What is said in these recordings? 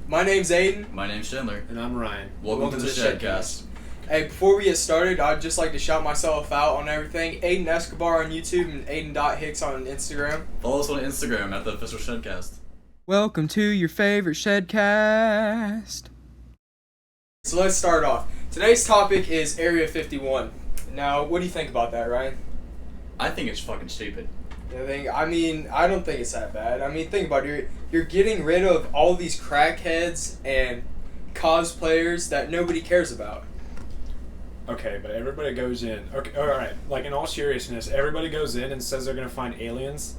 My name's Aiden. My name's Chandler. And I'm Ryan. Welcome to the TheShedCast. Hey, before we get started, I'd just like to shout myself out on everything. Aiden Escobar on YouTube and Aiden.Hicks on Instagram. Follow us on Instagram at the official TheShedCast. Welcome to your favorite ShedCast. So let's start off. Today's topic is Area 51. Now, what do you think about that, Ryan? I think it's fucking stupid. I don't think it's that bad. I mean, think about it. You're getting rid of all these crackheads and cosplayers that nobody cares about. Okay, but everybody goes in. Okay, alright. Like, in all seriousness, everybody goes in and says they're gonna find aliens.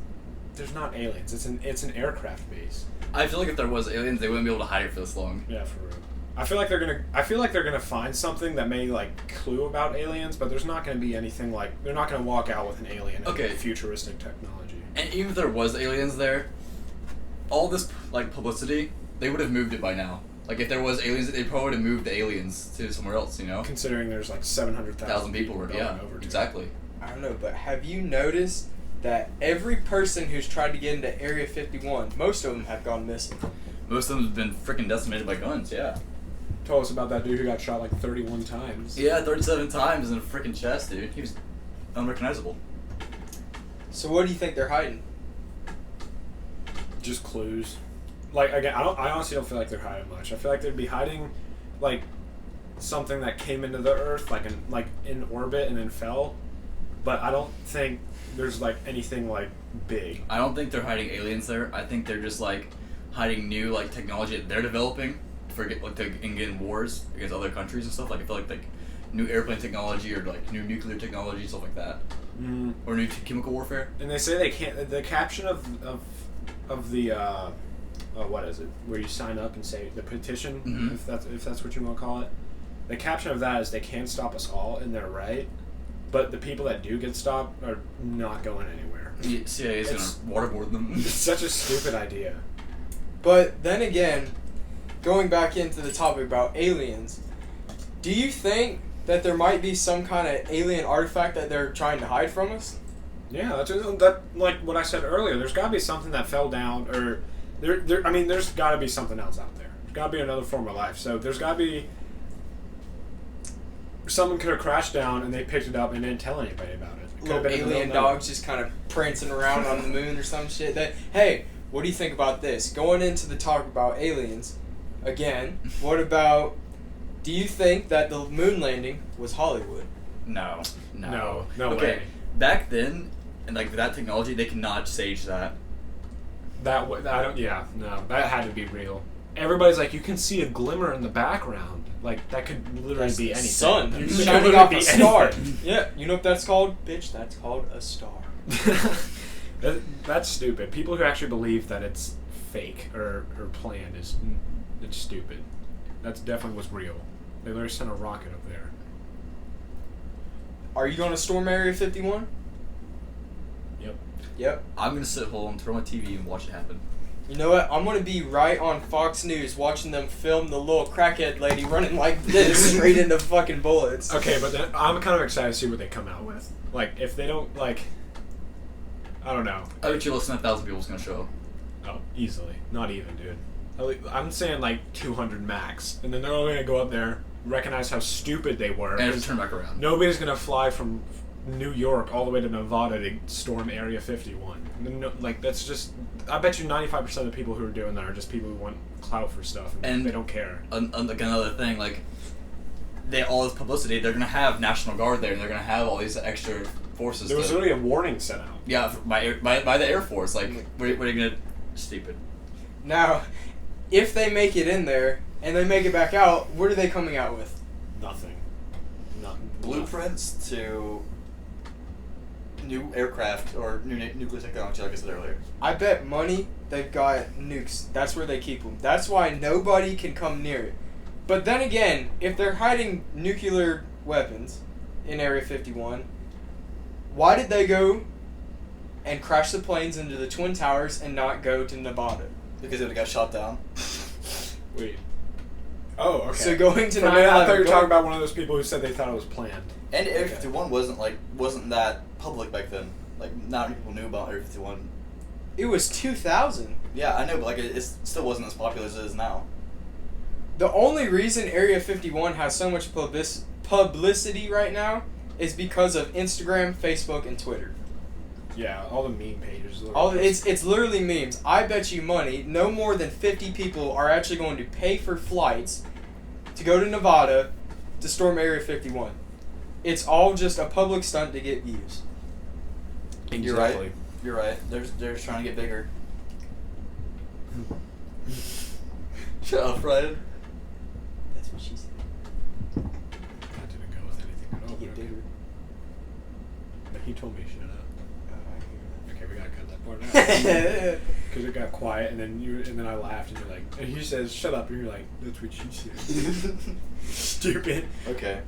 There's not aliens. It's an aircraft base. I feel like if there was aliens, they wouldn't be able to hide it for this long. Yeah, for real. I feel like they're gonna find something that may clue about aliens, but there's not gonna be anything they're not gonna walk out with an alien and futuristic technology. And even if there was aliens there, all this publicity, they would have moved it by now. Like if there was aliens, they probably would have moved the aliens to somewhere else, you know? Considering there's 700,000 people going over to exactly. I don't know, but have you noticed that every person who's tried to get into Area 51, most of them have gone missing? Most of them have been freaking decimated by guns, yeah. Tell us about that dude who got shot 31 times. Yeah, 37 times in the freaking chest, dude. He was unrecognizable. So what do you think they're hiding? Just clues. Again, I honestly don't feel like they're hiding much. I feel like they'd be hiding, something that came into the Earth, in orbit and then fell. But I don't think there's anything big. I don't think they're hiding aliens there. I think they're just hiding new technology that they're developing for in wars against other countries and stuff. I feel like new airplane technology or new nuclear technology, stuff like that, or new chemical warfare. And they say they can't. The caption of the what is it? Where you sign up and say the petition, if that's what you want to call it. The caption of that is they can't stop us all, and they're right. But the people that do get stopped are not going anywhere. The CIA is going to waterboard them. It's such a stupid idea. But then again, going back into the topic about aliens, do you think that there might be some kind of alien artifact that they're trying to hide from us? Yeah, that's like what I said earlier. There's got to be something that fell down, or there's got to be something else out there. There's got to be another form of life. So there's got to be. Someone could have crashed down and they picked it up and didn't tell anybody about it. Little alien dogs just kind of prancing around on the moon or some shit. Hey, what do you think about this? Going into the talk about aliens, again, what about, do you think that the moon landing was Hollywood? No Okay, way. Back then, and that technology, they cannot stage that. That had to be real. Everybody's you can see a glimmer in the background. That could literally be anything. Sun. It Shining could off be a star. anything. Yeah, you know what that's called? Bitch, that's called a star. That's stupid. People who actually believe that it's fake or planned it's stupid. That's definitely what's real. They literally sent a rocket up there. Are you going to storm Area 51? Yep. I'm going to sit home, throw my TV, and watch it happen. You know what? I'm going to be right on Fox News watching them film the little crackhead lady running like this straight into fucking bullets. Okay, but then I'm kind of excited to see what they come out with. If they don't, I don't know. I bet you less than 1,000 people's going to show up. Oh, easily. Not even, dude. I'm saying 200 max. And then they're all going to go up there, recognize how stupid they were. And just turn back around. Nobody's going to fly from New York all the way to Nevada to storm Area 51. That's just... I bet you 95% of the people who are doing that are just people who want clout for stuff, and they don't care. Another thing, all this publicity, they're gonna have National Guard there, and they're gonna have all these extra forces. There was literally a warning sent out. Yeah, by the Air Force. What are you gonna? Stupid. Now, if they make it in there and they make it back out, what are they coming out with? Nothing. Blueprints to new aircraft or new nuclear technology, like I said earlier. I bet money they've got nukes. That's where they keep them. That's why nobody can come near it. But then again, if they're hiding nuclear weapons in Area 51, why did they go and crash the planes into the Twin Towers and not go to Nevada? Because it got shot down. Wait. Oh, okay. So going to 9/11. I thought you were talking about one of those people who said they thought it was planned. And Area 51 wasn't that public back then. Not many people knew about Area 51. It was 2000. Yeah, I know, but it still wasn't as popular as it is now. The only reason Area 51 has so much publicity right now is because of Instagram, Facebook, and Twitter. Yeah, all the meme pages. It's literally memes. I bet you money no more than 50 people are actually going to pay for flights to go to Nevada to storm Area 51. It's all just a public stunt to get views. Exactly. You're right. You're right. They're just trying to get bigger. Shut up, Ryan. That's what she said. That didn't go with anything at all. Get Okay. bigger. But he told me shut up. Oh, Okay, we gotta cut that part I out. hear that. Because it got quiet, and then I laughed, and you're like, and he says, "Shut up," and you're like, "That's what she said." Stupid. Okay.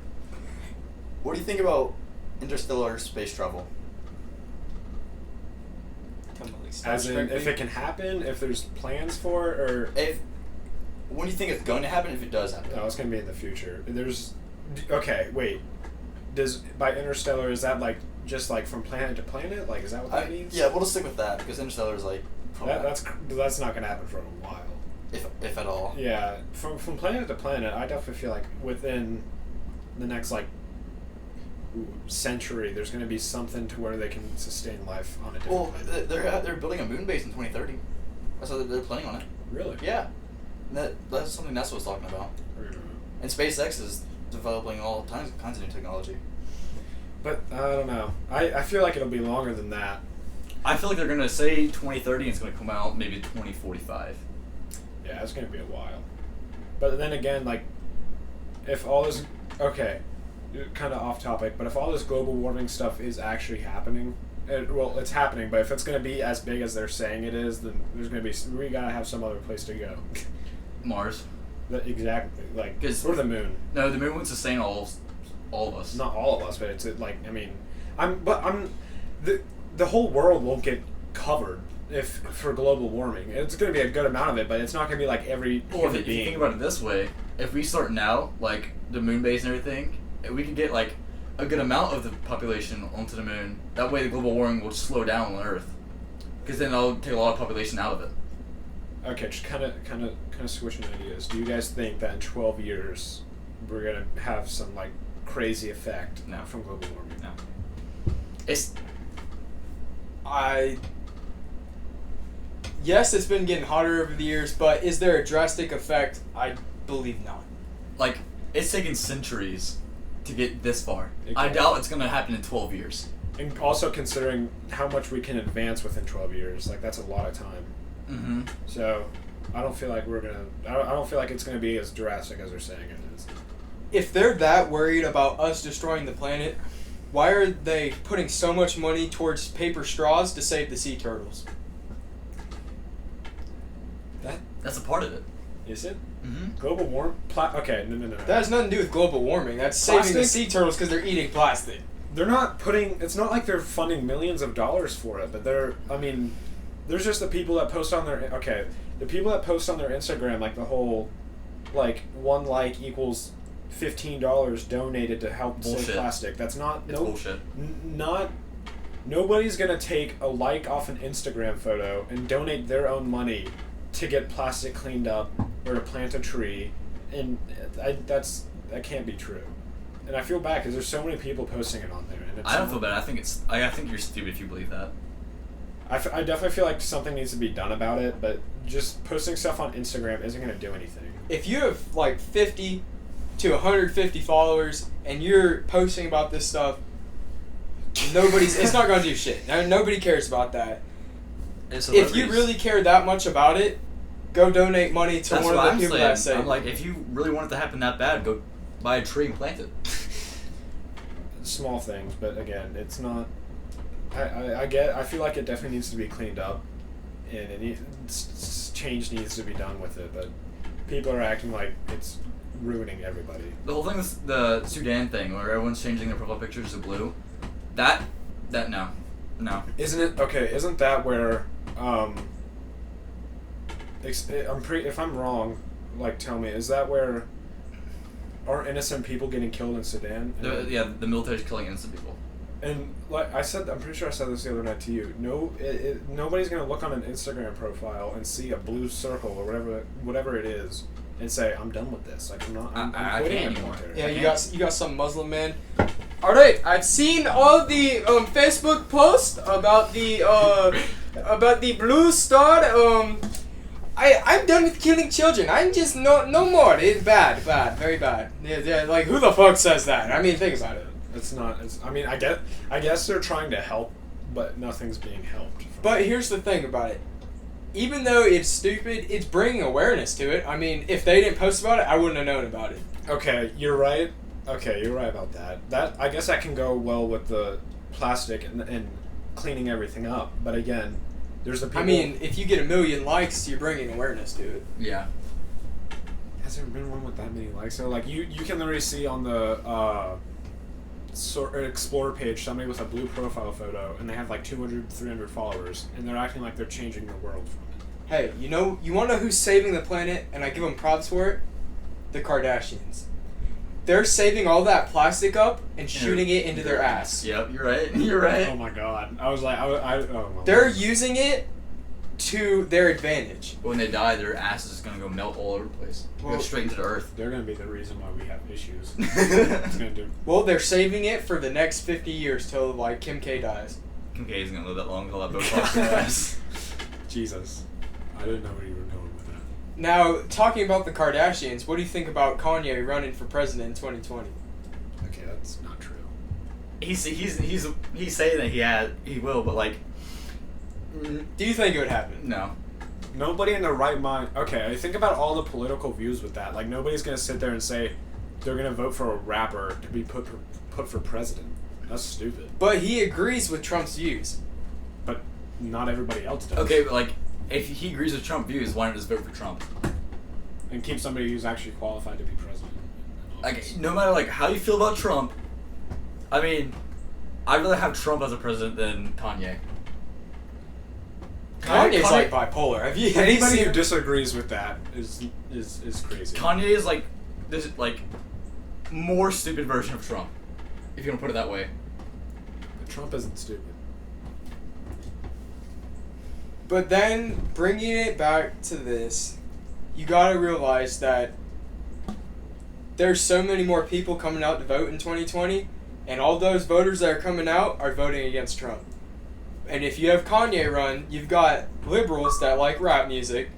What do you think about interstellar space travel? As in, if it can happen, if there's plans for it, or When do you think it's going to happen? If it does happen? no, it's gonna be in the future. Okay, wait. By interstellar, is that like just like from planet to planet? Like, is that what that means? Yeah, we'll just stick with that because interstellar is like. That's not gonna happen for a while. If at all. Yeah, from planet to planet, I definitely feel like within the next like century, there's going to be something to where they can sustain life on a different planet. They're building a moon base in 2030. That's what they're planning on it. Really? Yeah, that's something NASA was talking about. And SpaceX is developing all kinds of new technology. But I don't know. I feel like it'll be longer than that. I feel like they're gonna say 2030 and it's gonna come out maybe 2045. Yeah, it's going to be a while. But then again, like, if all this... Okay, kind of off topic, but if all this global warming stuff is actually happening... it's happening, but if it's going to be as big as they're saying it is, then there's going to be... We got to have some other place to go. Mars. Exactly. Like, or the moon. No, the moon won't sustain all of us. Not all of us, but it's like, I mean... The whole world won't get covered for global warming. It's going to be a good amount of it, but it's not going to be like every human If being. you think about it this way, if we start now, like the moon base and everything, we can get like a good amount of the population onto the moon. That way the global warming will slow down on Earth. Because then that'll take a lot of population out of it. Okay, just kind of switching ideas. Do you guys think that in 12 years we're going to have some like crazy effect from global warming? No. Yes, it's been getting hotter over the years, but is there a drastic effect? I believe not. Like, it's taken centuries to get this far. Okay. I doubt it's going to happen in 12 years. And also considering how much we can advance within 12 years, like that's a lot of time. Mm-hmm. So, I don't feel like I don't feel like it's gonna be as drastic as they're saying it is. If they're that worried about us destroying the planet, why are they putting so much money towards paper straws to save the sea turtles? That's a part of it. Is it? Mm-hmm. Global warming? Okay, no. That has nothing to do with global warming. That's saving the sea turtles because they're eating plastic. They're not putting... It's not like they're funding millions of dollars for it, but there's just the people that post on their... Okay, the people that post on their Instagram, like the whole, like, 1 like equals $15 donated to help save plastic. That's not... It's bullshit. Nobody's gonna take a like off an Instagram photo and donate their own money to get plastic cleaned up or to plant a tree, and that can't be true. And I feel bad because there's so many people posting it on there. And I don't feel bad. I think you're stupid if you believe that. I definitely feel like something needs to be done about it, but just posting stuff on Instagram isn't going to do anything. If you have like 50 to 150 followers and you're posting about this stuff, it's not going to do shit. Nobody cares about that. If you really care that much about it, go donate money to one of the people that say. I'm like, if you really want it to happen that bad, go buy a tree and plant it. Small things, but again, it's not. I feel like it definitely needs to be cleaned up, and change needs to be done with it. But people are acting like it's ruining everybody. The whole thing with the Sudan thing, where everyone's changing their profile pictures to blue, that no. Isn't it okay? Isn't that where if I'm wrong, like tell me, is that where are innocent people getting killed in Sudan? The military's killing innocent people. And like I said, I'm pretty sure I said this the other night to you. Nobody's gonna look on an Instagram profile and see a blue circle or whatever it is and say, I'm done with this. Like, I'm I quitting can't the anymore. military. Yeah, I you got some Muslim man. All right, I've seen all the Facebook posts about the Blue Star. I'm done with killing children. I'm just no more. It's bad, very bad. Yeah, like who the fuck says that? I mean, think about it. It's not. I mean, I guess they're trying to help, but nothing's being helped. But here's the thing about it. Even though it's stupid, it's bringing awareness to it. I mean, if they didn't post about it, I wouldn't have known about it. Okay, you're right. Okay, you're right about that. I guess that can go well with the plastic and cleaning everything up. But again, there's the people. I mean, if you get 1 million likes, you're bringing awareness to it. Yeah. Has there been one with that many likes? So like you can literally see on the Explorer page somebody with a blue profile photo, and they have like 200, 300 followers, and they're acting like they're changing the world from it. Hey, you want to know who's saving the planet, and I give them props for it? The Kardashians. They're saving all that plastic up and shooting it into their ass. Yep, you're right. You're right. Oh my god. I was like, oh my They're God. using it to their advantage. When they die, their ass is gonna go melt all over the place. Well, go straight into the earth. They're gonna be the reason why we have issues. It's gonna do. Well, they're saving it for the next 50 years till like Kim K dies. Kim K isn't gonna live that long with all that Botox in her ass. Jesus, I didn't know where you were going with that. Now, talking about the Kardashians, what do you think about Kanye running for president in 2020? Okay, that's not true. He's saying that he will, but like, Do you think it would happen? no. Nobody in their right mind. Okay, think about all the political views with that. Like nobody's gonna sit there and say they're gonna vote for a rapper to be put for president. That's stupid. But he agrees with Trump's views. But not everybody else does. Okay, but like, if he agrees with Trump views, why not just vote for Trump? And keep somebody who's actually qualified to be president. Like, no matter like how you feel about Trump, I mean, I'd rather have Trump as a president than Kanye. Kanye's like bipolar. Have you Anybody seen who disagrees with that is crazy. Kanye is like this more stupid version of Trump, if you want to put it that way. But Trump isn't stupid. But then, bringing it back to this, you gotta realize that there's so many more people coming out to vote in 2020, and all those voters that are coming out are voting against Trump. And if you have Kanye run, you've got liberals that like rap music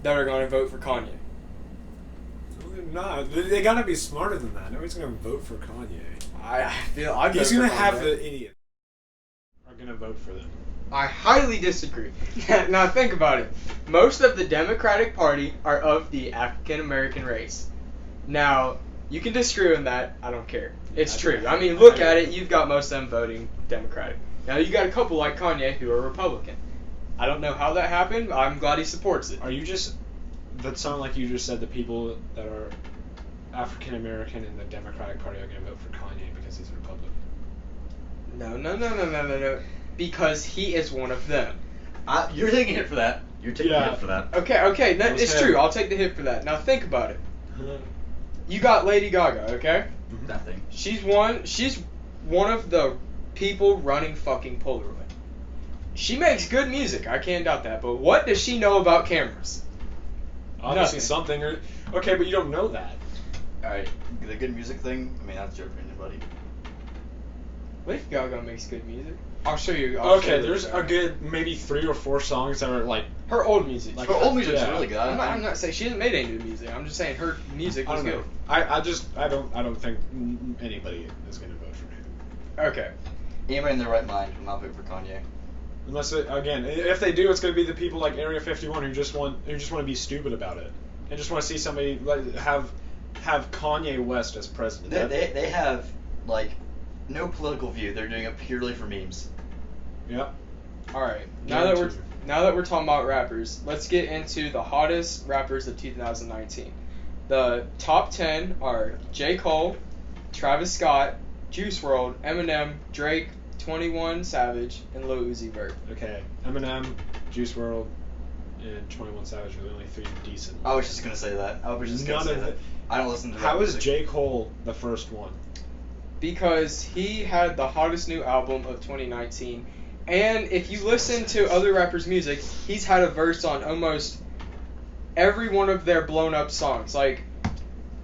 that are going to vote for Kanye. No, they're not. They gotta be smarter than that. Nobody's gonna vote for Kanye. I feel I'd He's vote for gonna have Kanye. the idiots are gonna vote for them. I highly disagree. Now think about it. Most of the Democratic Party are of the African American race. Now, you can disagree on that. I don't care. It's true. I mean, look at it. You've got most of them voting Democratic. Now, you got a couple like Kanye who are Republican. I don't know how that happened. I'm glad he supports it. Are you just? That sounded like you just said the people that are African American in the Democratic Party are gonna vote for Kanye because he's a Republican. No. Because he is one of them. You're taking a hit for that. You're taking a hit for that. Okay, that What's is him? true. I'll take the hit for that. Now think about it. You got Lady Gaga, okay? That thing. She's one of the people running fucking Polaroid. She makes good music, I can't doubt that, but what does she know about cameras? Obviously Nothing. something. Okay, but you don't know that. Alright, the good music thing, I mean, that's your opinion, buddy. Lady Gaga makes good music. I'll show you. Okay, there's a good maybe 3 or 4 songs that are like. Her old music. Like Her old music's yeah. really good. I'm not saying she hasn't made any new music. I'm just saying her music I was don't good. know. I don't think anybody is gonna vote for him. Okay. Anybody in their right mind will not vote for Kanye. Unless again, if they do, it's gonna be the people like Area 51 who just want to be stupid about it and just want to see somebody have Kanye West as president. They have, like, no political view. They're doing it purely for memes. Yep. All right. Now that we're talking about rappers, let's get into the hottest rappers of 2019. The top 10 are J. Cole, Travis Scott, Juice WRLD, Eminem, Drake, 21 Savage, and Lil Uzi Vert. Okay. Eminem, Juice WRLD, and 21 Savage are the only 3 decent. I was just gonna say that. I was just gonna say that. I don't listen to rap How is music. J. Cole the first one? Because he had the hottest new album of 2019. And if you listen to other rappers' music, he's had a verse on almost every one of their blown up songs. Like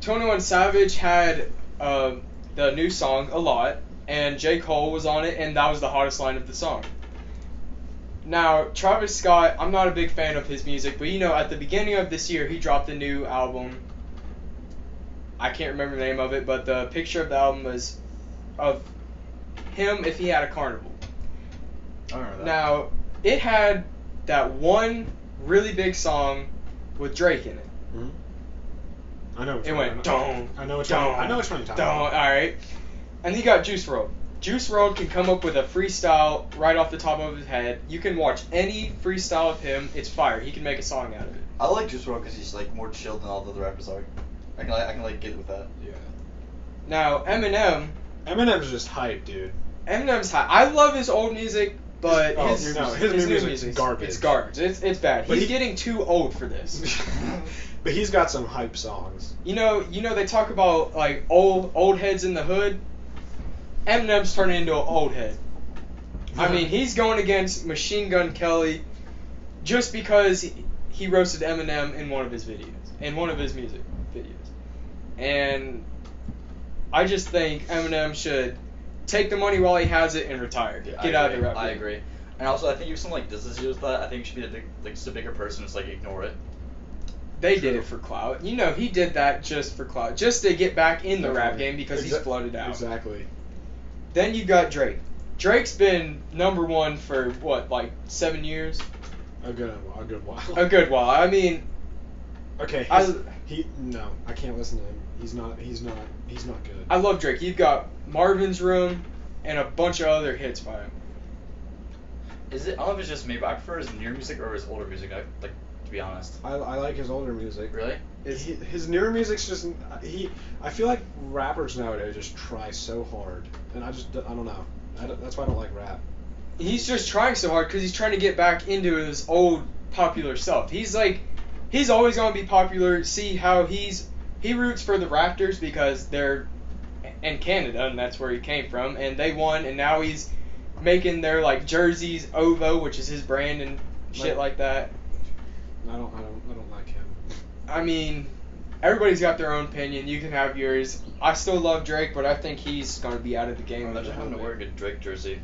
21 Savage had the new song A Lot, and J. Cole was on it, and that was the hottest line of the song. Now, Travis Scott, I'm not a big fan of his music, but at the beginning of this year, he dropped a new album. I can't remember the name of it, but the picture of the album was of him if he had a carnival. I remember that. Now, it had that one really big song with Drake in it. Mm-hmm. I know. It went dong. I know which one you're talking about. All right, and you got Juice WRLD. Juice WRLD can come up with a freestyle right off the top of his head. You can watch any freestyle of him. It's fire. He can make a song out of it. I like Juice WRLD because he's like more chill than all the other rappers are. I can like get with that. Yeah. Now Eminem's just hype, dude. Eminem's high. I love his old music, but his new music's garbage. It's garbage. It's bad. But He's getting too old for this. But he's got some hype songs. They talk about like old heads in the hood. Eminem's turning into an old head. I mean, he's going against Machine Gun Kelly just because he roasted Eminem in one of his videos, in one of his music videos. And I just think Eminem should take the money while he has it and retire. Yeah, Get out of the rap I game. agree. And also, I think you have some like distances with that. I think you should be just a bigger person, just like ignore it. They did it for clout. He did that just for clout, just to get back in the rap game because he's floated out. Exactly. Then you got Drake. Drake's been number one for what, like 7 years? A good while. A good while. I mean, okay. No, I can't listen to him. He's not good. I love Drake. You've got Marvin's Room and a bunch of other hits by him. I don't know if it's just me, but I prefer his newer music or his older music. To be honest. I like his older music. Really? His newer music's just I feel like rappers nowadays just try so hard, and I don't know. That's why I don't like rap. He's just trying so hard because he's trying to get back into his old popular stuff. He's always gonna be popular. See how he roots for the Raptors because they're in Canada and that's where he came from, and they won, and now he's making their like jerseys OVO, which is his brand and shit like that. I don't like him. I mean, everybody's got their own opinion. You can have yours. I still love Drake, but I think he's going to be out of the game. Imagine having to wear a good Drake jersey.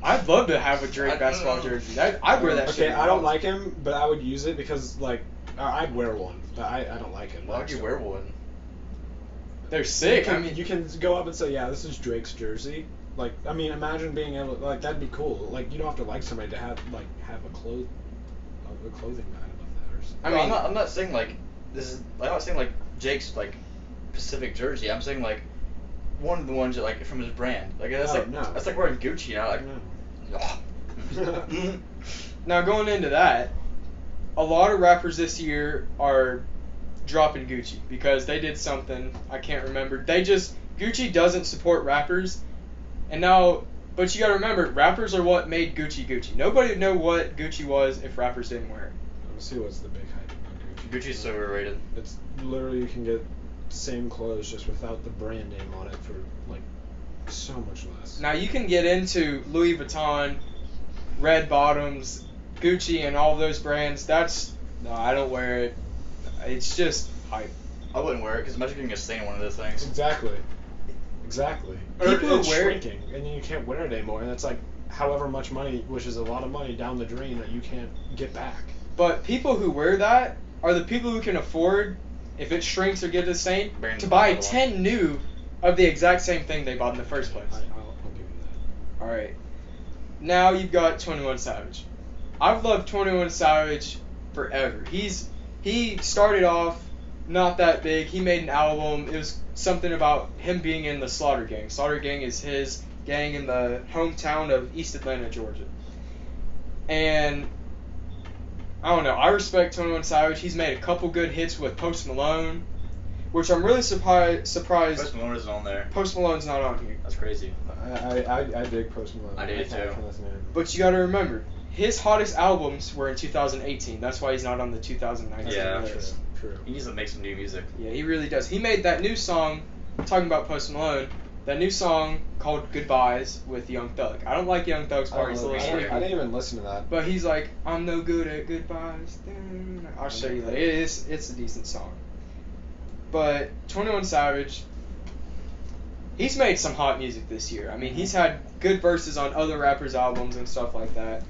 I'd love to have a Drake basketball jersey. I'd wear that shit. Okay, I don't like him, but I would use it because, like, I'd wear one. But I don't like him. Why would you wear one? They're sick. You can go up and say, yeah, this is Drake's jersey. Like, I mean, imagine being able to, like, that'd be cool. Like, you don't have to like somebody to have a clothing item of that or something. I'm not saying like this is. I'm not saying like Jake's like specific jersey. I'm saying like one of the ones that, like from his brand. Like that's like wearing Gucci. Now going into that, a lot of rappers this year are dropping Gucci because they did something I can't remember. Gucci doesn't support rappers, and now. But you gotta remember, rappers are what made Gucci Gucci. Nobody would know what Gucci was if rappers didn't wear it. Let's see what's the big hype about Gucci. Gucci's so overrated. It's literally you can get same clothes just without the brand name on it for like so much less. Now you can get into Louis Vuitton, Red Bottoms, Gucci, and all those brands. No, I don't wear it. It's just hype. I wouldn't wear it because imagine getting a stain on one of those things. Exactly. People it's wear it, shrinking, and you can't wear it anymore, and it's like however much money, which is a lot of money down the drain that you can't get back. but people who wear that are the people who can afford, if it shrinks or gets a stain, Brand to buy new 10 new of the exact same thing they bought in the first place. I'll give you that. Alright. Now you've got 21 Savage. I've loved 21 Savage forever. He started off not that big. He made an album. It was something about him being in the Slaughter Gang. Slaughter Gang is his gang in the hometown of East Atlanta, Georgia. And I don't know. I respect 21 Savage. He's made a couple good hits with Post Malone, which I'm really surprised. Post Malone isn't on there. Post Malone's not on here. That's crazy. I dig Post Malone. I did too. But you got to remember, his hottest albums were in 2018. That's why he's not on the 2019 Yeah, list. True. He needs to make some new music. Yeah, he really does. He made that new song talking about Post Malone that new song called Goodbyes with Young Thug. I don't like Young Thug's part. He's a little I straight. didn't even listen to that. But he's like, I'm no good at goodbyes. I'll show you later. It's a decent song. But 21 Savage, he's made some hot music this year. I mean, he's had good verses on other rappers' albums and stuff like that.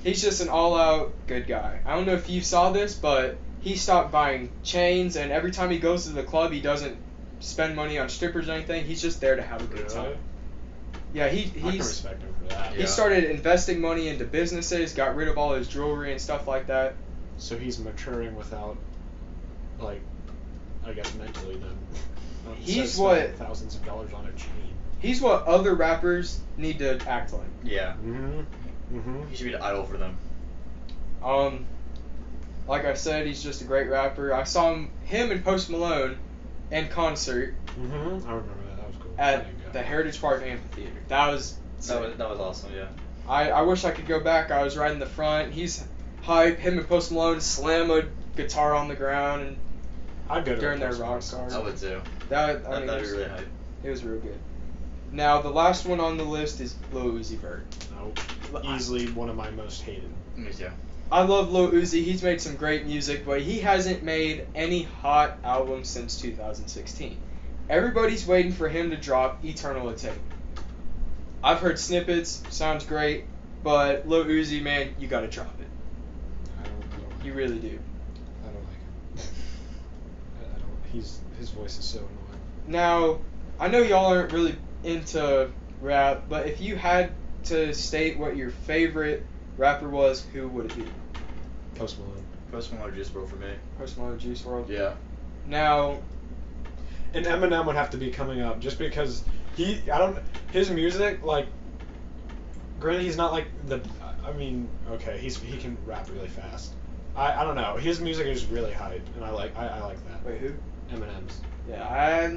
He's just an all-out good guy. I don't know if you saw this, but he stopped buying chains, and every time he goes to the club, he doesn't spend money on strippers or anything. He's just there to have a good time. Yeah, I can respect him for that. he started investing money into businesses, got rid of all his jewelry and stuff like that. So he's maturing without, like, I guess mentally then. He's Spending what- thousands of dollars on a chain. He's what other rappers need to act like. Yeah. Mm-hmm. He should be an idol for them. Like I said, he's just a great rapper. I saw him and Post Malone in concert Mm-hmm. I remember that. That was cool. I at didn't go. the Heritage Park Amphitheater. That was sick. That was awesome. Yeah. I wish I could go back. I was right in the front. He's hype. Him and Post Malone slam a guitar on the ground and I'd go to during a their Post rock Malone stars. I would too. That'd That'd be really hype. It was real good. Now the last one on the list is Lil Uzi Vert. Nope. Easily one of my most hated. Me too. I love Lil Uzi. He's made some great music, but he hasn't made any hot albums since 2016. Everybody's waiting for him to drop Eternal Attain. I've heard snippets, sounds great, but Lil Uzi, man, you gotta drop it. I don't You really do. I don't like him. I don't. His voice is so annoying. Now, I know y'all aren't really into rap, but if you had to state what your favorite rapper was, who would it be? Post Malone. Post Malone Juice WRLD for me. Post Malone, Juice WRLD. Yeah. Now, And Eminem would have to be coming up just because his music, like, granted he's not like I mean, okay, he can rap really fast. I don't know, his music is really hype and I like that. wait, who? Eminem's. Yeah,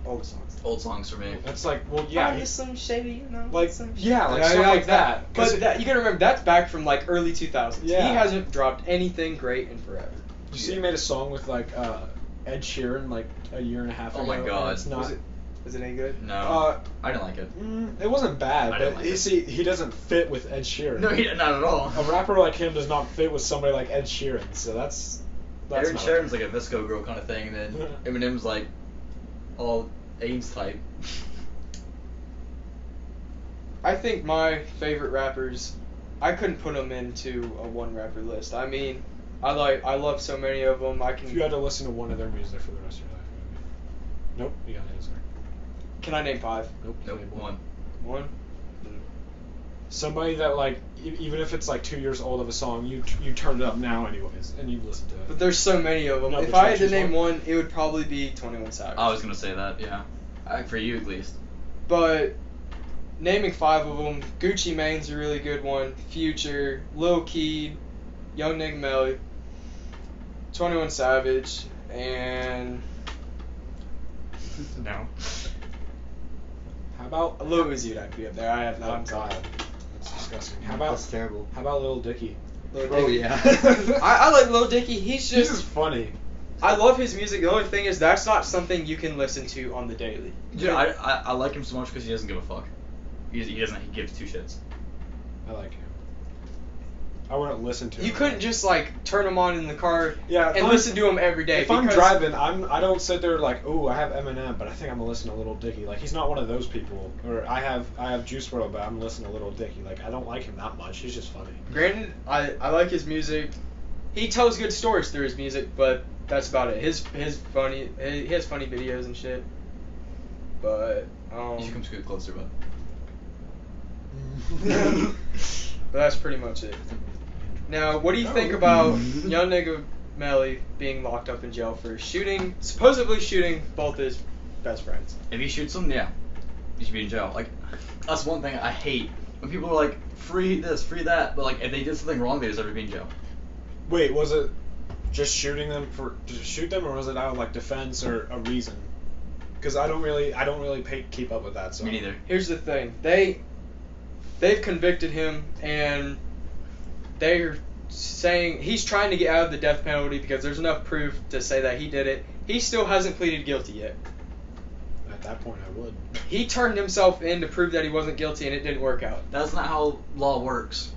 old songs. Old songs for me. That's like, well, yeah, Find some shady, you know. like, some yeah, like Yeah, stuff yeah, like that. 'Cause But you gotta remember, that's back from like early 2000s. Yeah. He hasn't dropped anything great in forever. you see, he made a song with like Ed Sheeran like a year and a half Oh ago. my and God. it's not. Was it any good? No. I didn't like it. It wasn't bad, I but didn't like you it. see, he doesn't fit with Ed Sheeran. No, not at all. A rapper like him does not fit with somebody like Ed Sheeran, so that's Aaron not Sharon's like a Visco girl kind of thing, and then Eminem's like all AIDS type. I think my favorite rappers, I couldn't put them into a one rapper list. I mean, I love so many of them. I If you can. had to listen to one of their music for the rest of your life, what would it be? Nope, you gotta answer. Can I name 5? Nope. Nope. name One. One. Somebody that like, even if it's like 2 years old of a song, you turn it up now anyways, and you listen to it. But there's so many of them. No, If but you I had to choose name one? one, it would probably be 21 Savage. I was gonna say that. Yeah. For you at least. But naming 5 of them, Gucci Mane's a really good one. Future, Lil Keed, Young Nigga Melly, 21 Savage, and No. How about Lil Uzi would have to be up there. I have Oh not. God, that's disgusting. How about terrible. How about Lil Dicky? Lil Oh Dicky. yeah. I like Lil Dicky. He's He's just. just funny. I love his music. The only thing is that's not something you can listen to on the daily. Yeah, I like him so much because he doesn't give a fuck. He doesn't. He gives 2 shits. I like him. I wouldn't listen to him. You couldn't just like turn him on in the car Yeah, if and I'm- listen to him every day. If I'm because driving, I don't sit there like, oh, I have Eminem, but I think I'm gonna listen to Lil Dicky. Like he's not one of those people. Or I have Juice WRLD, but I'm listening to Lil Dicky. Like I don't like him that much. He's just funny. Granted, I like his music. He tells good stories through his music, but that's about it. He has funny videos and shit. But You should come scoot closer, bud. but that's pretty much it. Now, what do you think about Young Nigga Melly being locked up in jail for supposedly shooting both his best friends? If he shoots him, yeah, he should be in jail. Like, that's one thing I hate when people are like, free this, free that, but like if they did something wrong, they deserve to be in jail. Wait, was it just shooting them to shoot them, or was it out of like defense or a reason? Because I don't really keep up with that. So Me neither. Here's the thing. They've convicted him, and they're saying he's trying to get out of the death penalty because there's enough proof to say that he did it. He still hasn't pleaded guilty yet. at that point, I would. He turned himself in to prove that he wasn't guilty, and it didn't work out. That's not how law works.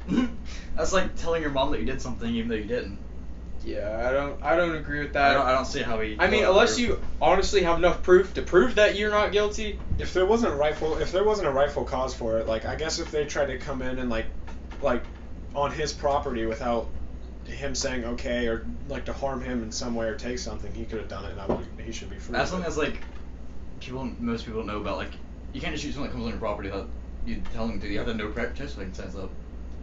That's like telling your mom that you did something even though you didn't. Yeah, I don't agree with that. I don't see how he. I mean, unless you honestly have enough proof to prove that you're not guilty. If there wasn't a rightful cause for it, like I guess if they tried to come in and like on his property without him saying okay, or like to harm him in some way or take something, he could have done it, and he should be free. That's something that's like most people don't know about. Like you can't just shoot someone that comes on your property without you telling them to. You have to know participation signs up.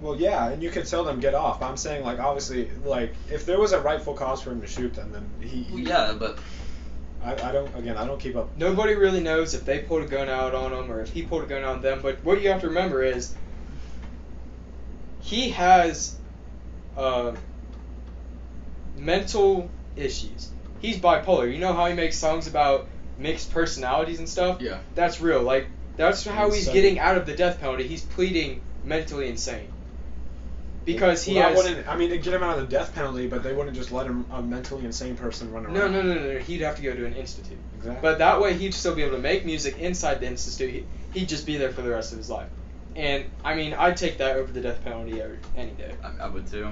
Well, yeah, and you could tell them get off. But I'm saying, like, obviously, like, if there was a rightful cause for him to shoot them, then he Well, yeah, but I don't keep up. Nobody really knows if they pulled a gun out on him or if he pulled a gun out on them. But what you have to remember is he has mental issues. He's bipolar. You know how he makes songs about mixed personalities and stuff? Yeah. That's real. Like, that's how he's Insane. getting out of the death penalty. He's pleading mentally insane. Because he Well, has... they'd get him out of the death penalty, but they wouldn't just let a mentally insane person run around. No. He'd have to go to an institute. Exactly. But that way he'd still be able to make music inside the institute. He'd just be there for the rest of his life. And, I mean, I'd take that over the death penalty any day. I would too.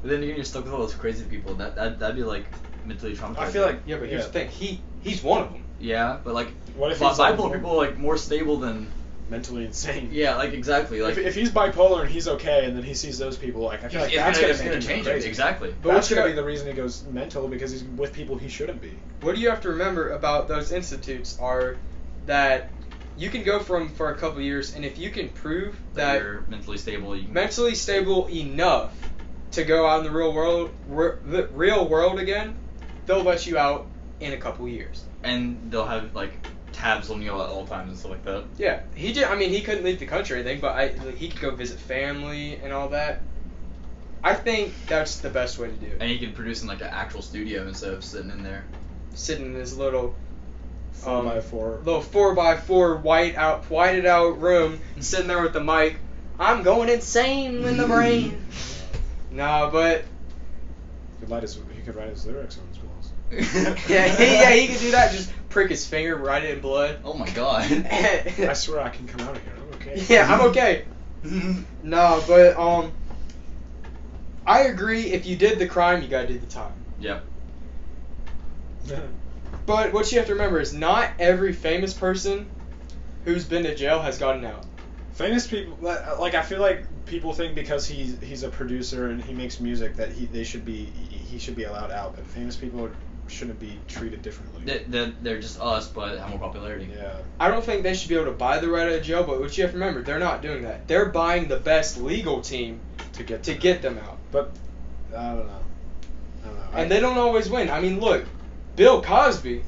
But then you're stuck with all those crazy people. That'd be like mentally traumatizing. I feel like Yeah, but here's the thing. He's one of them. Yeah, but like What if he's bipolar people are like more stable than. mentally insane. Yeah, like exactly. Like If he's bipolar and he's okay, and then he sees those people, like I feel like that's it's gonna gonna change it. crazy. Exactly. But That's what you gonna be got- the reason he goes mental, because he's with people he shouldn't be. What do you have to remember about those institutes are that you can go for a couple years, and if you can prove that you're mentally stable. You can, mentally stable enough to go out in the real world again, they'll let you out in a couple years. and they'll have like tabs on you at all times and stuff like that. Yeah, he did. I mean, he couldn't leave the country or anything, but he could go visit family and all that. I think that's the best way to do it. And he can produce in like an actual studio instead of sitting in there. Sitting in his little 4x4. little 4x4 whited out room, sitting there with the mic. I'm going insane in the brain. No, but He could write his lyrics on his walls. yeah, he could do that. Just prick his finger, write it in blood. Oh my god. I swear I can come out of here. I'm okay. Yeah, I'm okay. No, but I agree. If you did the crime, you gotta do the time. Yep. But what you have to remember is not every famous person who's been to jail has gotten out. Famous people, like I feel like people think because he's a producer and he makes music that he should be allowed out, but famous people shouldn't be treated differently. They're just us, but have more popularity. Yeah. I don't think they should be able to buy the right out of jail, but what you have to remember, they're not doing that. They're buying the best legal team To get them out. But I don't know. And they don't always win. I mean, look, Bill Cosby,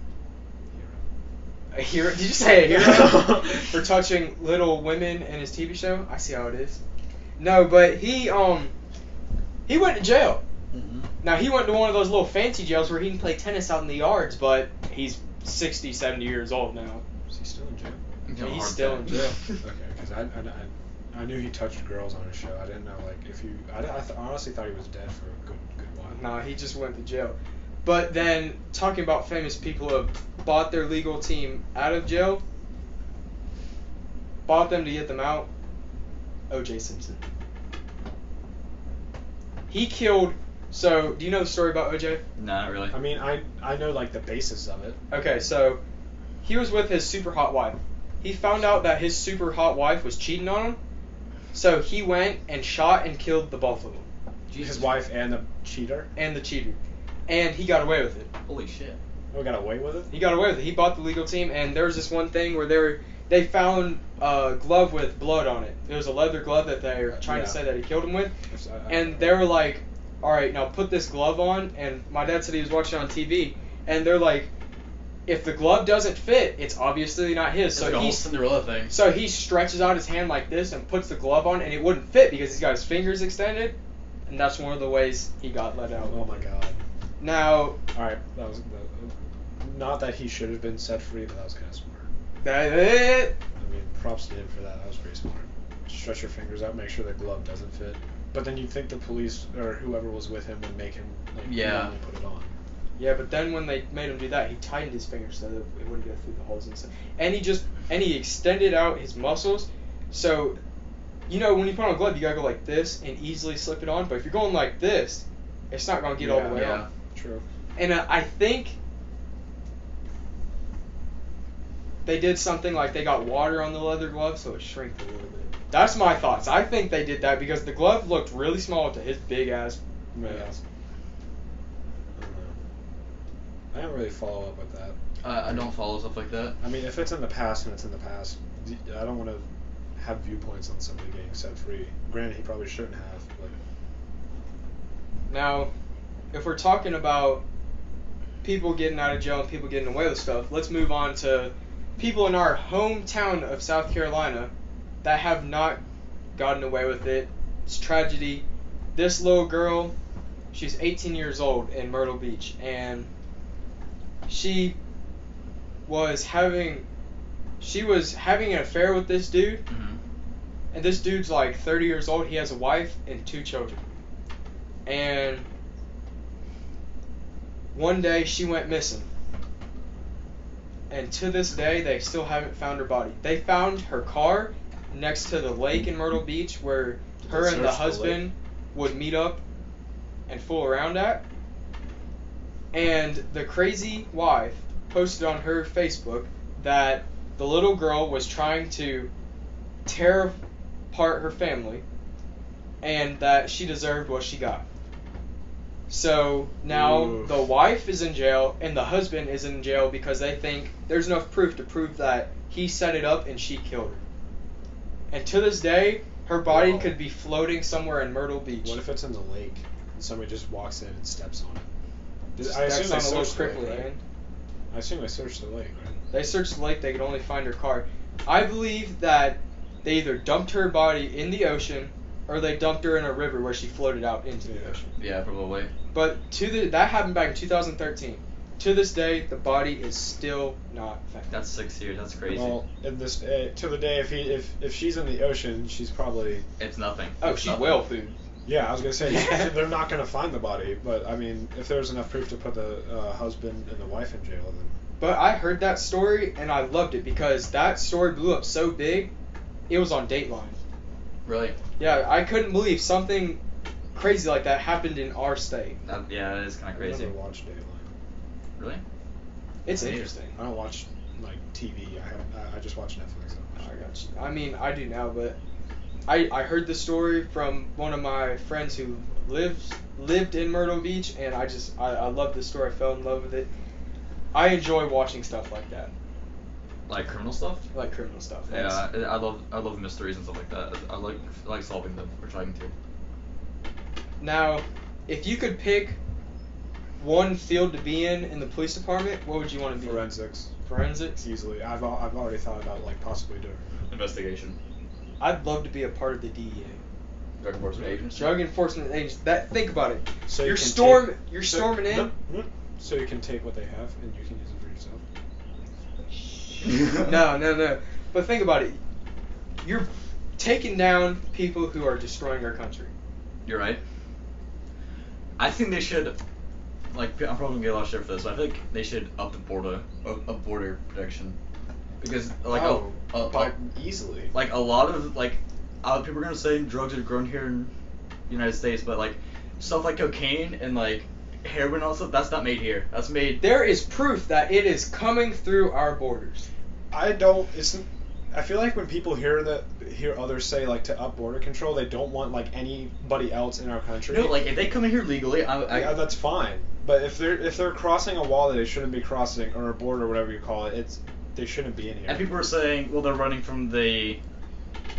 a hero. Did you say a hero? For touching little women in his TV show? I see how it is. No, but he went to jail. Mm-hmm. Now, he went to one of those little fancy jails where he can play tennis out in the yards, but he's 60, 70 years old now. Is he still in jail? Yeah, he's still in jail. Okay, because I knew he touched girls on his show. I didn't know if you. I honestly thought he was dead for a good while. Nah, he just went to jail. But then, talking about famous people who have bought their legal team out of jail, bought them to get them out, O.J. Simpson. He killed... So, do you know the story about O.J.? No, not really. I mean, I know like the basis of it. Okay, so, he was with his super hot wife. He found out that his super hot wife was cheating on him, so he went and shot and killed the both of them. His wife and the cheater. And the cheater. And he got away with it. Holy shit. Oh, got away with it. He got away with it. He bought the legal team, and there was this one thing where they found a glove with blood on it. It was a leather glove that they were trying to say that he killed him with. And they were like, all right, now put this glove on. And my dad said he was watching on TV, and they're like, if the glove doesn't fit, it's obviously not his. It's like a whole Cinderella thing. So he stretches out his hand like this and puts the glove on, and it wouldn't fit because he's got his fingers extended. And that's one of the ways he got let out. Oh my god. Now, All right, that was not that he should have been set free, but that was kind of smart. that it. I mean, props to him for that. That was pretty smart. Stretch your fingers out, make sure the glove doesn't fit. But then you'd think the police or whoever was with him would make him Yeah. manually put it on. Yeah, but then when they made him do that, he tightened his fingers so that it wouldn't go through the holes and stuff. And he extended out his muscles, so when you put on a glove, you gotta go like this and easily slip it on. But if you're going like this, it's not gonna get all the way on. True. And I think they did something like they got water on the leather glove, so it shrinked a little bit. That's my thoughts. I think they did that because the glove looked really small to his big ass. Yeah. I don't know. I don't really follow up with that. I don't follow stuff like that. I mean, if it's in the past, then it's in the past. I don't want to have viewpoints on somebody getting set free. Granted, he probably shouldn't have, but... Now, if we're talking about people getting out of jail and people getting away with stuff, let's move on to people in our hometown of South Carolina that have not gotten away with it. It's tragedy. This little girl, she's 18 years old in Myrtle Beach, and she was having an affair with this dude, and this dude's like 30 years old. He has a wife and 2 children. And one day she went missing. And to this day, they still haven't found her body. They found her car next to the lake in Myrtle Beach where her and the husband would meet up and fool around at. And the crazy wife posted on her Facebook that the little girl was trying to tear apart her family and that she deserved what she got. So now the wife is in jail and the husband is in jail because they think there's enough proof to prove that he set it up and she killed her. And to this day, her body could be floating somewhere in Myrtle Beach. What if it's in the lake and somebody just walks in and steps on it? I assume they searched the lake, right? I assume they searched the lake, right? They searched the lake, they could only find her car. I believe that they either dumped her body in the ocean or they dumped her in a river where she floated out into the ocean. Yeah, probably. But that happened back in 2013. To this day, the body is still not found. That's 6 years. That's crazy. Well, in this to the day, if she's in the ocean, she's probably. It's nothing. Oh, it's she's nothing. whale food. Yeah, I was gonna say they're not gonna find the body, but I mean, if there's enough proof to put the husband and the wife in jail, then. But I heard that story and I loved it because that story blew up so big, it was on Dateline. Really? Yeah, I couldn't believe something crazy like that happened in our state. Yeah, it is kind of crazy. I never watched Dateline. Really? It's interesting. I don't watch like TV. I just watch Netflix. I got you. I mean, I do now, but I heard the story from one of my friends who lived in Myrtle Beach, and I loved the story. I fell in love with it. I enjoy watching stuff like that. Like criminal stuff? Like criminal stuff. Yeah, I love mysteries and stuff like that. I like solving them or trying to. Now, if you could pick one field to be in the police department, what would you want to be? Forensics. Forensics? Easily. I've already thought about like possibly doing Investigation. I'd love to be a part of the DEA. Drug enforcement agency. Drug enforcement agency. Think about it. So you're you can storming in. So you can take what they have and you can use it for yourself. No. But think about it. You're taking down people who are destroying our country. You're right. I think they should, like, I'm probably gonna get a lot of shit for this, but I think they should up the border protection, because like easily. Like a lot of people are gonna say drugs are grown here in the United States, but like stuff like cocaine and like heroin and all stuff, that's not made here. That's made. There is proof that it is coming through our borders. I feel like when people hear others say like to up border control, they don't want like anybody else in our country. No, like if they come in here legally, yeah, that's fine. But if they're crossing a wall that they shouldn't be crossing, or a border, whatever you call it, they shouldn't be in here. And people are saying, well, they're running from the,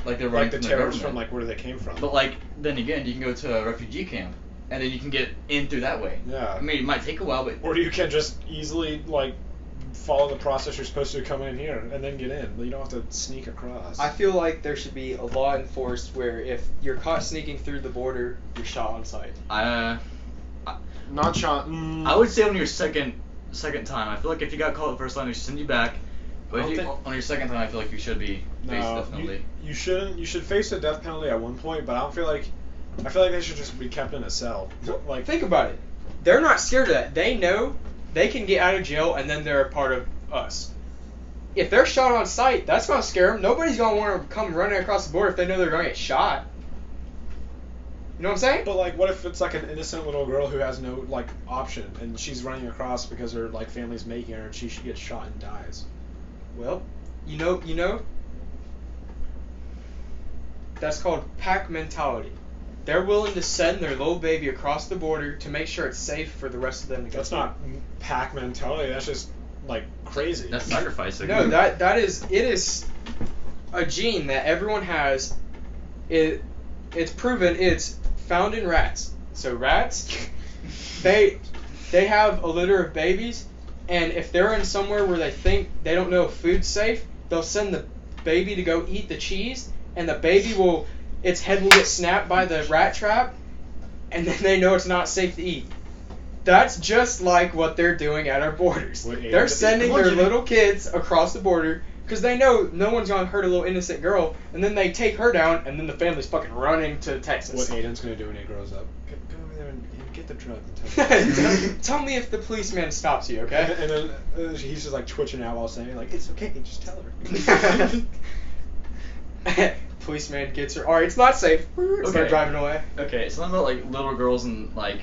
they're running like the from terrorists the from like where they came from. But like then again, you can go to a refugee camp, and then you can get in through that way. Yeah. I mean, it might take a while, but. Or you can just easily like follow the process you're supposed to come in here and then get in. You don't have to sneak across. I feel like there should be a law enforced where if you're caught sneaking through the border, you're shot on sight. Not shot. I would say on your second time. I feel like if you got caught the first time, they should send you back. But on your second time, I feel like you should be faced death penalty. You shouldn't. You should face a death penalty at one point, but I don't feel like. I feel like they should just be kept in a cell. Like think about it. They're not scared of that. They know they can get out of jail and then they're a part of us. If they're shot on sight, that's gonna scare them. Nobody's gonna want to come running across the border if they know they're gonna get shot. You know what I'm saying? But like, what if it's like an innocent little girl who has no like option, and she's running across because her like family's making her, and she gets shot and dies? Well, you know. That's called pack mentality. They're willing to send their little baby across the border to make sure it's safe for the rest of them to go. That's not pack mentality. That's just like crazy. That's sacrificing. No, it is a gene that everyone has. It's proven it's found in rats. So rats, they have a litter of babies, and if they're in somewhere where they think they don't know if food's safe, they'll send the baby to go eat the cheese, and the baby its head will get snapped by the rat trap, and then they know it's not safe to eat. That's just like what they're doing at our borders. They're sending their little kids across the border because they know no one's going to hurt a little innocent girl, and then they take her down, and then the family's fucking running to Texas. What Aiden's going to do when he grows up. Go over there and get the drug and tell me if the policeman stops you, okay? And then he's just like twitching out while saying, like, it's okay, just tell her. Policeman gets her. Alright, it's not safe. Start driving away. Okay, something about like little girls and like.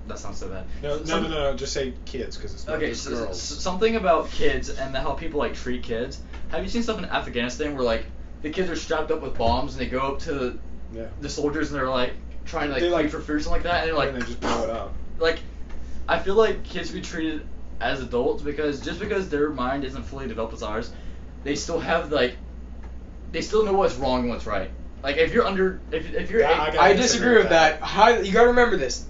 That sounds so bad. No. Just say kids, because it's not just girls. Something about kids and how people like treat kids. Have you seen stuff in Afghanistan where like the kids are strapped up with bombs and they go up to the soldiers and they're like trying to like for food or something like that, and they're like, and they just blow it up. Like, I feel like kids should be treated as adults because just because their mind isn't fully developed as ours, they still have they still know what's wrong and what's right. Like if you're I disagree with that. You gotta remember this.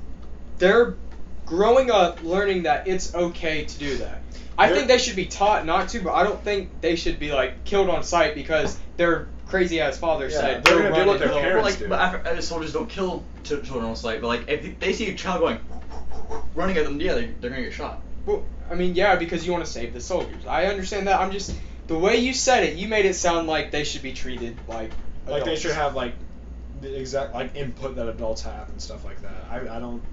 They're growing up learning that it's okay to do that. I think they should be taught not to, but I don't think they should be like killed on sight because their crazy ass father said they're gonna do what their parents do. But soldiers don't kill children on sight. But like if they see a child going running at them, they're gonna get shot. Well, I mean, yeah, because you want to save the soldiers. I understand that. I'm just the way you said it. You made it sound like they should be treated like adults. Like they should have like the exact like input that adults have and stuff like that. I don't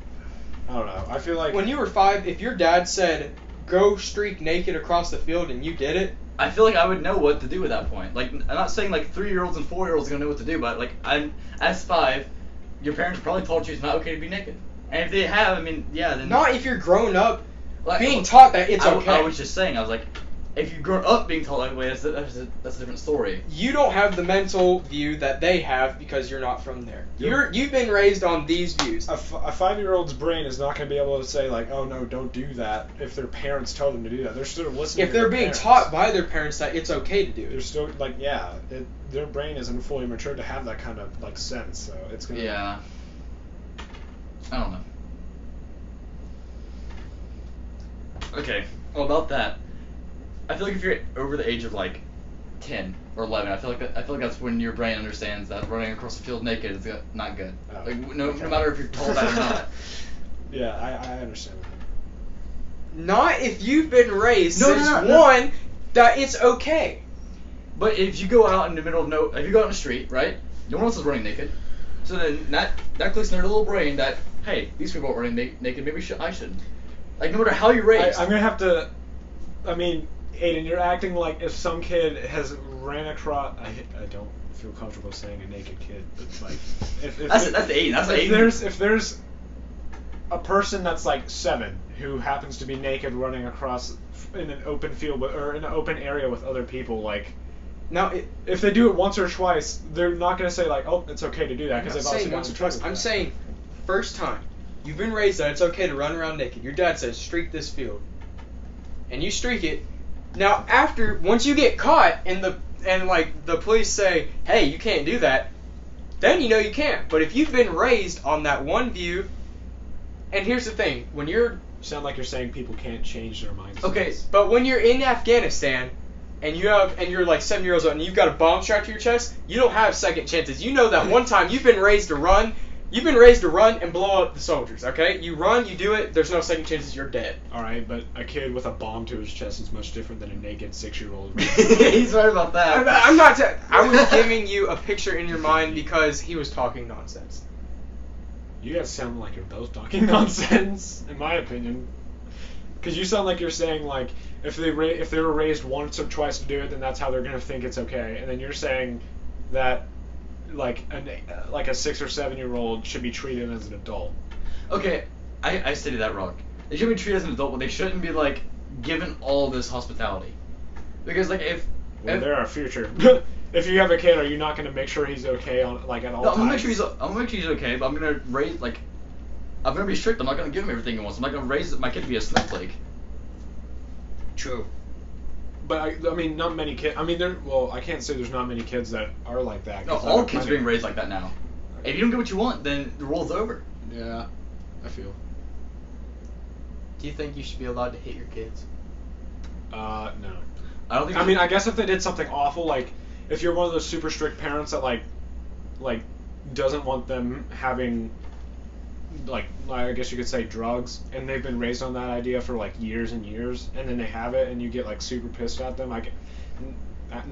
know. I feel like when you were 5, if your dad said go streak naked across the field and you did it, I feel like I would know what to do at that point. Like I'm not saying like 3-year-olds and 4-year-olds are gonna know what to do, but like as 5, your parents probably told you it's not okay to be naked. And if they have, I mean, yeah, then not if you're grown up like, being taught that it's okay. I was just saying, I was like, if you've grown up being taught that way, that's a different story. You don't have the mental view that they have because you're not from there. You've been raised on these views. A 5-year-old's brain is not going to be able to say like, oh no, don't do that if their parents tell them to do that. They're still listening. If they're being taught by their parents that it's okay to do it. They're still like, their brain isn't fully matured to have that kind of like sense. So it's gonna. Yeah. I don't know. Okay. Well, about that. I feel like if you're over the age of like 10 or 11, I feel like that's when your brain understands that running across the field naked is not good. Oh, like no matter if you're told that or not. Yeah, I understand that. Not if you've been raised one that it's okay. But if you go out in the middle of if you go out in the street, right? No one else is running naked. So then that clicks in their little brain that hey, these people aren't running naked. Maybe I should. Like no matter how you're raised. I'm gonna have to. I mean. Aiden, you're acting like if some kid has ran across. I don't feel comfortable saying a naked kid, but like if that's Aiden. That's Aiden. If there's a person that's like 7 who happens to be naked running across in an open field or in an open area with other people, like now if they do it once or twice, they're not gonna say like, oh, it's okay to do that because they've also gotten in trouble. I'm saying first time you've been raised that it's okay to run around naked. Your dad says streak this field, and you streak it. Now, once you get caught and the police say, hey, you can't do that, then you know you can't. But if you've been raised on that one view, and here's the thing, when you're... You sound like you're saying people can't change their minds. Okay, but when you're in Afghanistan, and you're like 7 years old, and you've got a bomb strapped to your chest, you don't have second chances. You know that one time you've been raised to run and blow up the soldiers, okay? You run, you do it, there's no second chances, you're dead. Alright, but a kid with a bomb to his chest is much different than a naked 6-year-old. He's right about that. I was giving you a picture in your mind because he was talking nonsense. You guys sound like you're both talking nonsense, in my opinion. Because you sound like you're saying like if they were raised once or twice to do it, then that's how they're gonna think it's okay. And then you're saying that like a 6 or 7 year old should be treated as an adult. Okay, I stated that wrong. They should be treated as an adult, but they shouldn't be like given all this hospitality. Because like if they're our future. If you have a kid, are you not gonna make sure he's okay on like at all no, times? I'm gonna make sure he's okay, but I'm gonna raise like I'm gonna be strict. I'm not gonna give him everything he wants. I'm not gonna raise my kid to be a snowflake. True. But I mean, not many kids. I mean, I can't say there's not many kids that are like that. No, all kids are being raised like that now. If you don't get what you want, then the world's over. Yeah, I feel. Do you think you should be allowed to hit your kids? No. I don't think. I mean, I guess if they did something awful, like if you're one of those super strict parents that like doesn't want them having like I guess you could say drugs, and they've been raised on that idea for like years and years, and then they have it, and you get like super pissed at them.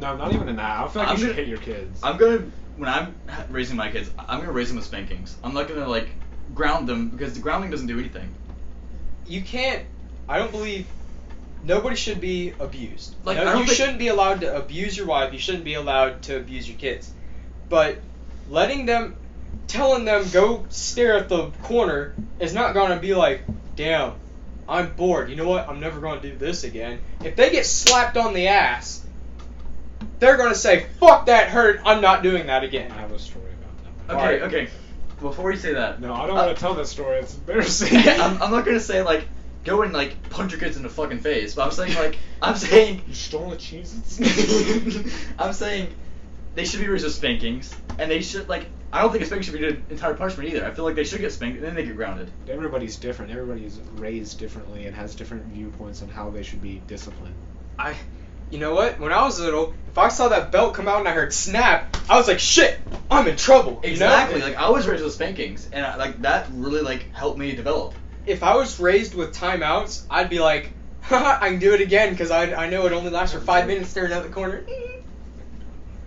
No, not even in that. I don't feel like you should hit your kids. When I'm raising my kids, I'm gonna raise them with spankings. I'm not gonna like ground them because the grounding doesn't do anything. You can't. I don't believe. Nobody should be abused. Like, no, you shouldn't be allowed to abuse your wife. You shouldn't be allowed to abuse your kids. But telling them go stare at the corner is not going to be like, damn, I'm bored. You know what? I'm never going to do this again. If they get slapped on the ass, they're going to say, fuck that hurt. I'm not doing that again. I have a story about that. Okay. Before you say that. No, I don't want to tell that story. It's embarrassing. I'm not gonna say like go and like punch your kids in the fucking face, but I'm saying You stole the cheeses? I'm saying they should be raised with spankings, and they should like I don't think a spanking should be an entire punishment either. I feel like they should get spanked and then they get grounded. Everybody's different. Everybody's raised differently and has different viewpoints on how they should be disciplined. You know what? When I was little, if I saw that belt come out and I heard snap, I was like, shit, I'm in trouble. Exactly. You know? Like I was raised with spankings, and that really like helped me develop. If I was raised with timeouts, I'd be like, haha, I can do it again because I know it only lasts for 5 minutes staring at the corner.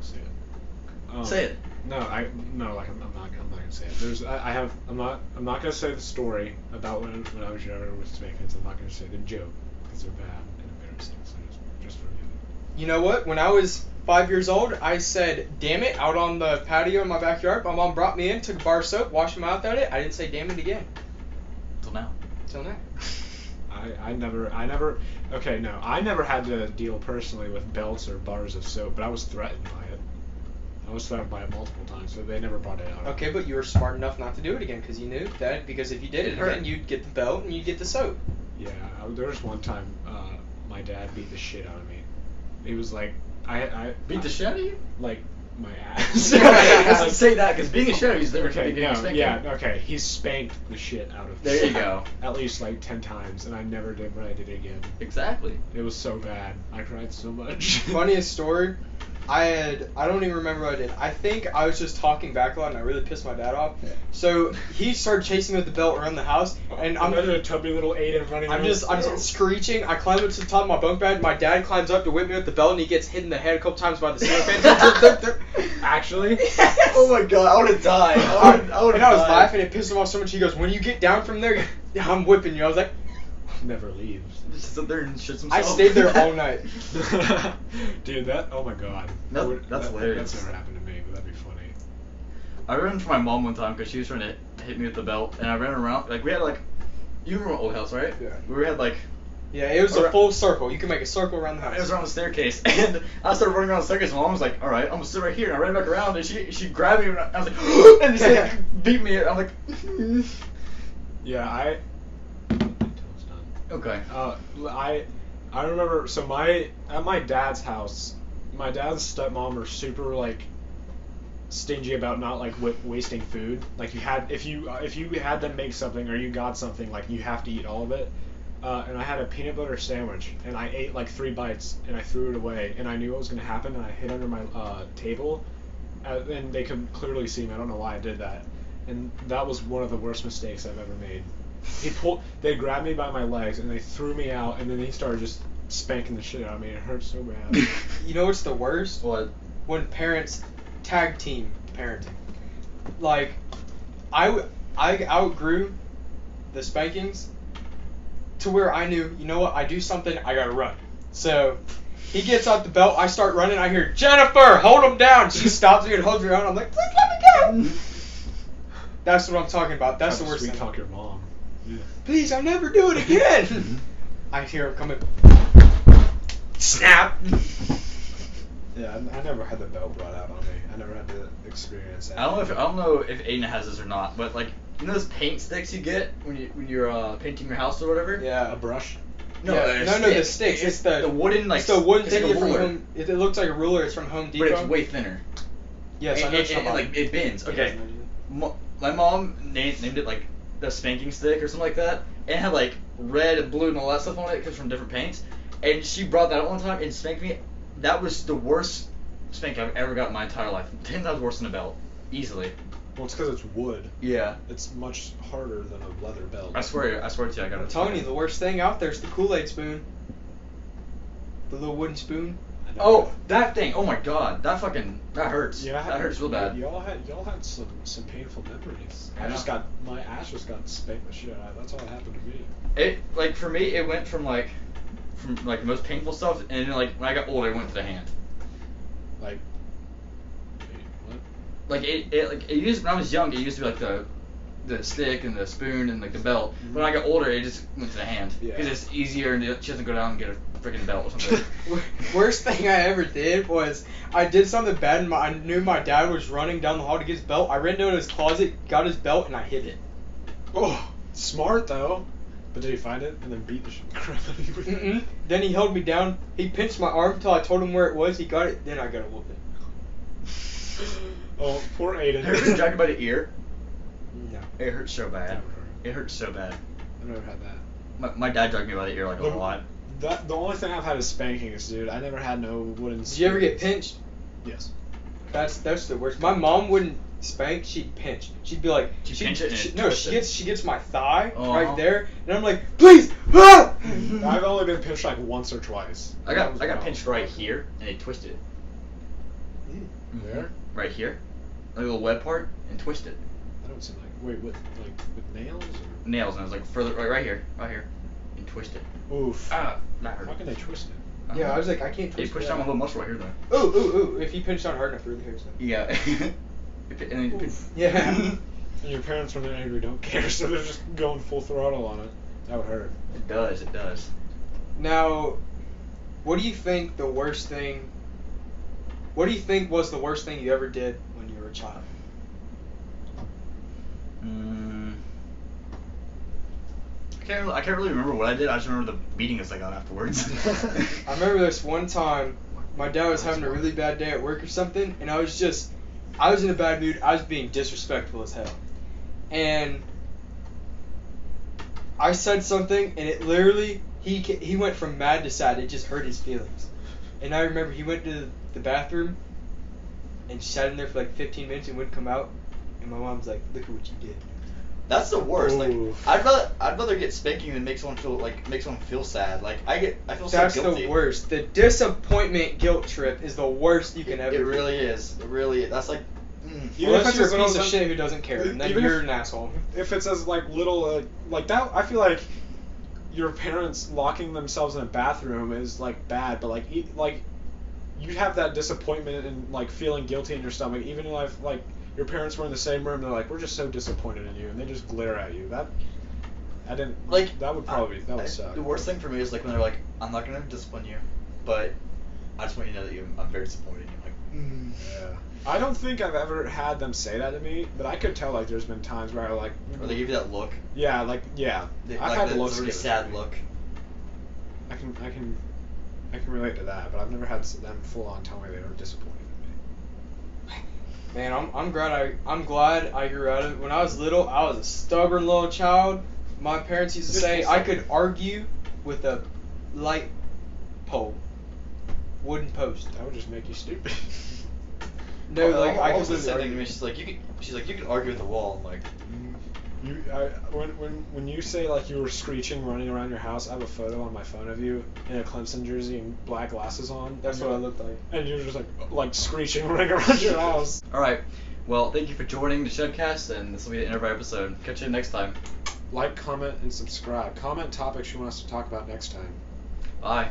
Say it. Say it. No, I'm not gonna say it. I'm not gonna say the story about when I was younger with spankings. I'm not gonna say the joke because they're bad and embarrassing. So just forget it. You know what? When I was 5 years old, I said, damn it, out on the patio in my backyard. My mom brought me in, took a bar of soap, washed my mouth at it. I didn't say damn it again. Till now. I never had to deal personally with belts or bars of soap, but I was threatened by it. I was threatened by it multiple times, so they never brought it out. Okay, but you were smart enough not to do it again because you knew that because if you did it again, you'd get the belt and you'd get the soap. Yeah, there was one time my dad beat the shit out of me. He was like, I beat the shit out of you? Like my ass. Let's say that because being a shit out of you is different from being spanked. Yeah, okay. He spanked the shit out of me. There you go. At least like 10 times, and I never did what I did again. Exactly. It was so bad. I cried so much. Funniest story. I don't even remember what I did. I think I was just talking back a lot and I really pissed my dad off. Yeah. So he started chasing me with the belt around the house and I'm a tubby little Aiden running I'm just screeching. I climb up to the top of my bunk bed. My dad climbs up to whip me with the belt and he gets hit in the head a couple times by the ceiling fan. Actually? Yes. Oh my god, I would have died. I was laughing. It pissed him off so much. He goes, when you get down from there, I'm whipping you. I was like, never leaves. Just sit there and shit himself. I stayed there all night. Dude, oh my god. That's hilarious. That's never happened to me, but that'd be funny. I ran for my mom one time because she was trying to hit me with the belt, and I ran around. Like, we had like, you remember old house, right? Yeah. We had like. Yeah, it was a full circle. You can make a circle around the house. It was around the staircase, and I started running around the staircase. My mom was like, "All right, I'm gonna sit right here." And I ran back around, and she grabbed me, and I was like, and she like, beat me. I'm like, yeah, Okay. I remember. So at my dad's house, my dad's stepmom were super like stingy about not like wasting food. Like if you had them make something or you got something, like you have to eat all of it. And I had a peanut butter sandwich, and I ate like 3 bites, and I threw it away, and I knew what was going to happen, and I hid under my table, and they could clearly see me. I don't know why I did that, and that was one of the worst mistakes I've ever made. They grabbed me by my legs, and they threw me out, and then he started just spanking the shit out of me. It hurt so bad. You know what's the worst? What? When parents tag team parenting. Like, I outgrew the spankings to to where I knew, you know what, I do something, I gotta run. So he gets out the belt, I start running, I hear, Jennifer, hold him down. She stops me and holds me down. I'm like, please let me go. That's what I'm talking about. That's the worst Sweet thing. talk your mom. Yeah. Please, I'll never do it again. I hear him coming. Snap. Yeah, I never had the belt brought out on me. I never had to experience that. I don't know if Aiden has this or not, but like you know those paint sticks you get when you're painting your house or whatever. Yeah. A brush. No, yeah. No, the sticks. It's the wooden like. It's the wooden it's like thing a from ruler, Home. It looks like a ruler. It's from Home Depot. but it's way thinner. Yes, I know. And like it bends. Okay. My mom named it like the spanking stick or something like that. And it had like red and blue and all that stuff on it. It comes from different paints. And she brought that out one time and spanked me. That was the worst spank I've ever got in my entire life. 10 times worse than a belt, easily. Well, it's because it's wood. Yeah. It's much harder than a leather belt. I swear to you, I got it. I'm telling you, the worst thing out there is the Kool-Aid spoon. The little wooden spoon. Oh, that thing! Oh my God, that hurts. Yeah, that hurts real bad. Y'all had some painful memories. I know. My ass just got spanked the shit out of. That's all that happened to me. It like for me, it went from like the most painful stuff, and then like when I got older, it went to the hand. Like, wait, what? Like it used when I was young, it used to be like the stick and the spoon and like the belt. Mm-hmm. When I got older, it just went to the hand because Yeah. it's easier and she doesn't go down and get a freaking belt or something. Worst thing I ever did was I did something bad and I knew my dad was running down the hall to get his belt. I ran down to his closet, got his belt, and I hid it. Oh, smart though. But did he find it and then beat the crap out of you? Mm-mm. Then he held me down. He pinched my arm until I told him where it was. He got it. Then I got a whooping. Oh, poor Aiden. Have you ever been dragged by the ear? No. It hurts so bad. Never. It hurts so bad. I've never had that. My dad dragged me by the ear like a lot. The only thing I've had is spankings, dude. I never had no wooden. Did you ever get spoons. pinched? Yes. That's the worst. My mom wouldn't spank. She'd pinch. She'd be like, She'd pinch it and she, it no, twisted. she gets my thigh Uh-huh. right there, and I'm like, please, ah! I've only been pinched like once or twice. I That was got when pinched was right little. here and it twisted. There? Right here, like a little web part, and twisted. That don't seem like. Wait, with nails? Or? Nails, and I was like further right here, and twisted. Oof. Ah, that hurt. How can they twist it? Yeah, I was like, I can't They twist pushed that. down my little muscle right here though. Ooh. If you pinch on hard enough, it really hurts. Though. Yeah. And then Oof. Yeah. And your parents, when they're angry, don't care, so they're just going full throttle on it. That would hurt. It does. Now, what do you think the worst thing? What do you think was the worst thing you ever did when you were a child? I can't really remember what I did. I just remember the beatings I got afterwards. I remember this one time, my dad was having a really bad day at work or something, and I was in a bad mood. I was being disrespectful as hell. And I said something, and it literally, he went from mad to sad. It just hurt his feelings. And I remember he went to the bathroom and sat in there for like 15 minutes and wouldn't come out. And my mom's like, look at what you did. That's the worst. Like Ooh. I'd rather get spanking than make someone feel sad. Like I feel That's so guilty. the worst. The disappointment guilt trip is the worst you can ever It do. really is. It really is. That's like. Even Unless if it's you're as a little piece of as- shit who doesn't care, and then even you're if- an asshole. If it's as like little like that, I feel like your parents locking themselves in a bathroom is like bad, but like you'd have that disappointment and like feeling guilty in your stomach, even if like your parents were in the same room. They're like, we're just so disappointed in you, and they just glare at you. That would suck. The worst thing for me is like when they're like, I'm not gonna discipline you, but I just want you to know that I'm very disappointed in you. Like, Yeah. I don't think I've ever had them say that to me, but I could tell like there's been times where I like. or they give you that look. Yeah, like yeah. They, I've like had the looks really given sad to me. look. I can relate to that, but I've never had them full on tell me they were disappointed in me. Man, I'm glad I grew out of it. When I was little, I was a stubborn little child. My parents used to say I could argue with a light pole, wooden post. That would just make you stupid. No, like I was could saying to argue. me, she's like you can argue with the wall. I'm like, When you say like you were screeching running around your house, I have a photo on my phone of you in a Clemson jersey and black glasses on. That's what I looked like. And you're just like screeching running around your house. all right. Well, thank you for joining the TheShedCast, and this will be the end of our episode. Catch you next time. Like, comment, and subscribe. Comment topics you want us to talk about next time. Bye.